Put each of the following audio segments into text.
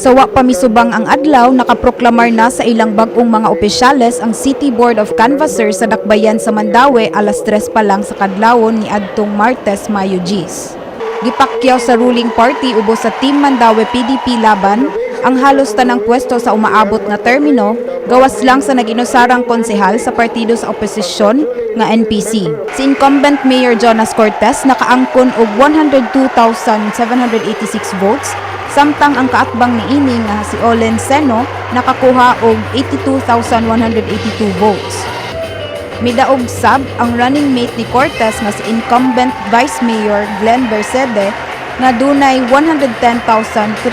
Sa wa pa misubang ang adlaw, nakaproklamar na sa ilang bag-ong mga opisyales ang City Board of Canvassers sa Dakbayan sa Mandaue alas 3 pa lang sa kadlawon ni adtong Martes, Mayo 10. Gipakyaw sa ruling party ubos sa Team Mandaue PDP laban ang halos tanang pwesto sa umaabot nga termino, gawas lang sa nag-inusarang konsehal sa partido sa oposisyon nga NPC. Si incumbent Mayor Jonas Cortez nakaangkon og 102,786 votes, samtang ang kaatbang niini nga si Olen Seno nakakuha og 82,182 votes. Midaog sab ang running mate ni Cortez nga si incumbent Vice Mayor Glenn Bercede nga dunay 110,301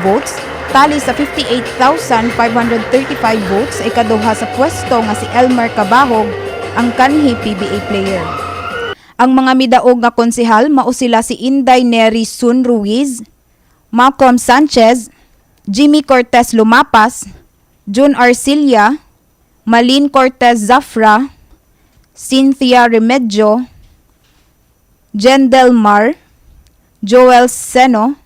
votes, tali sa 58,535 votes ay ikaduha sa pwesto nga si Elmer Cabahog, ang kanhi PBA player. Ang mga midaog nga konsehal mao sila si Inday Neri Sun Ruiz, Malcolm Sanchez, Jimmy Cortez Lumapas, June Arcilia, Malin Cortez Zafra, Cynthia Remedio, Jen Del Mar, Joel Seno,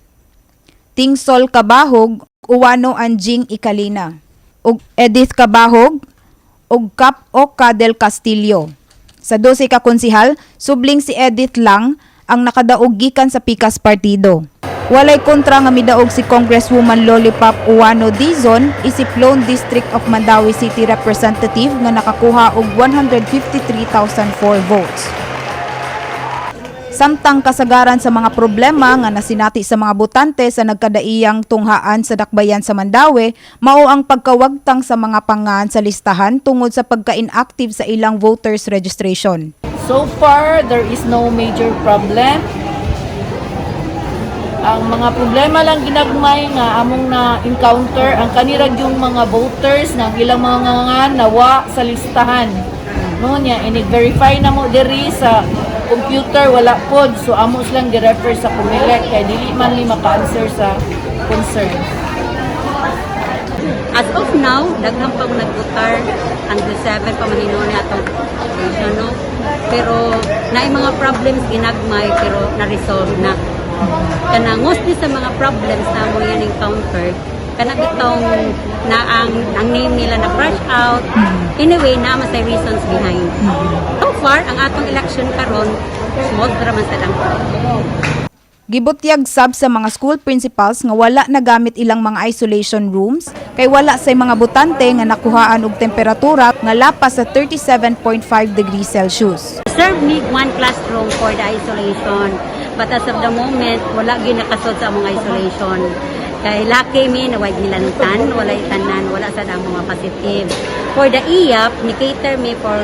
Tingsol Cabahog, Uwano Anjing Ikalina, ug Edith Cabahog, ug Cap Oca del Castillo. Sa 12 ka konsehal, subling si Edith lang ang nakadaog gikan sa Pikas Partido. Walay kontra nga midaog si Congresswoman Lollipop Uwano Dizon, isip Lone District of Mandaue City Representative nga nakakuha og 153,004 votes. Samtang kasagaran sa mga problema nga nasinati sa mga botante sa nagkadaiyang tunghaan sa Dakbayan sa Mandaue, mao ang pagkawagtang sa mga pangan sa listahan tungod sa pagka-inactive sa ilang voters registration. So far, there is no major problem. Ang mga problema lang ginagmay nga among na-encounter ang kanirag yung mga voters ng ilang mga nawa sa listahan. No niya, ini-verify na mo diri sa computer, wala pod. So amo silang gi-refer sa COMELEC kay dili man li maka-answer sa concern. As of now, daghang pang nagvotar ang 7 pa manino na atong station, no? Pero naay mga problems ginagmay pero na-resolve na. Kanang mostly sa mga problems na mo yan encounter, kanang itong na ang name nila na brush out. Anyway, naman sa reasons behind. So far, ang atong election karon small draman sa lang. Gibutyag sab sa mga school principals nga wala nagamit ilang mga isolation rooms kay wala say mga botante nga nakuhaan og temperatura nga lapas sa 37.5 degrees Celsius. Serve me one classroom for the isolation. But as of the moment, wala gyud nakasod sa mga isolation. Kay lucky me na wag nilantan, wala itanan, wala sa mga positive. For the IAP, ni cater me for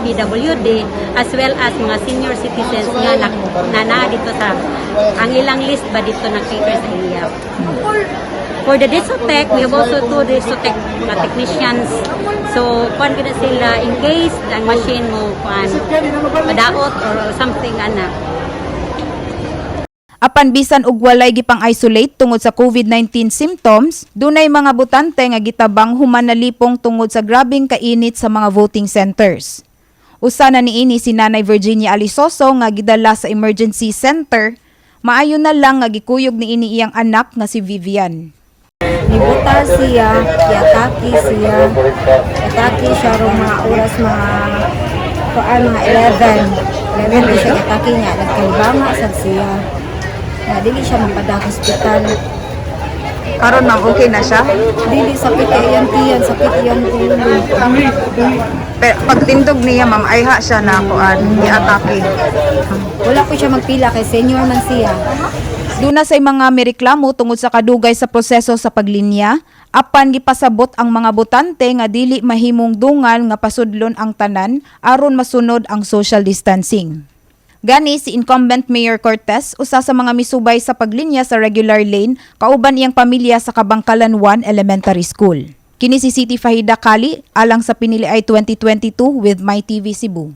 PWD as well as mga senior citizens nga na dito sa ang ilang list ba dito na cater sa IAP. For the Disotech, we have also two Disotech mga technicians. So, kuan gina sila in case ang machine mo kuan madaot or something ana. Apan bisan og walay gipang-isolate tungod sa COVID-19 symptoms, dunay mga botante nga gitabang human nalipong tungod sa grabing kainit sa mga voting centers. Usa na niini si Nanay Virginia Alisoso nga gidala sa emergency center, maayo na lang nga gikuyog niini iyang anak nga si Vivian. Nibuta siya, yataki siya rong mga oras mga 11 siya yataki nga, nagkalibanga sa siya. Dili siya mapadak hospital. Karon ma'am, okay na siya? Dili, sakit iyang tiyan, sakit iyang ulo. Pero pagtindog niya ma'am, ayha siya na kuan giatake. Wala po siya magpila kay senior man siya. Duna say mga mireklamo tungod sa kadugay sa proseso sa paglinya, apan gipasabot ang mga botante nga dili mahimong dungal nga pasudlon ang tanan aron masunod ang social distancing. Gani si incumbent Mayor Cortez usa sa mga misubay sa paglinya sa regular lane kauban iyang pamilya sa Kabangkalan 1 Elementary School. Kini si City Fahida Kali alang sa Pinili Ay 2022 with My TV Cebu.